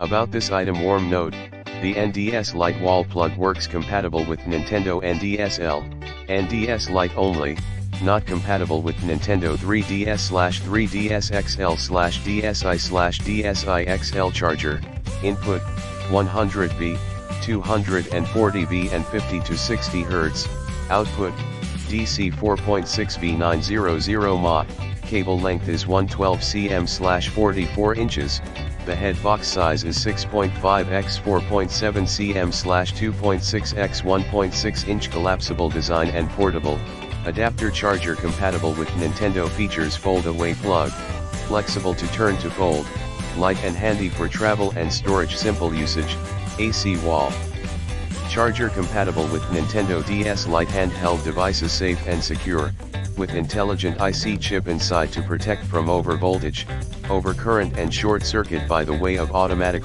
About this item, warm note: the NDS Lite wall plug works compatible with Nintendo NDS-L, NDS Lite only, not compatible with Nintendo 3DS/3DS XL/DSi/DSi XL charger. Input: 100V, 240V and 50 to 60 Hz. Output: DC 4.6V 900 mAh. Cable length is 112 cm/44 inches. The head box size is 6.5 x 4.7 cm/2.6 x 1.6 inch. Collapsible design and portable. Adapter charger compatible with Nintendo. Features: fold away plug, flexible to turn to fold, light and handy for travel and storage. Simple usage. AC wall charger compatible with Nintendo DS Lite handheld devices. Safe and secure, with intelligent IC chip inside to protect from overvoltage, overcurrent and short circuit by the way of automatic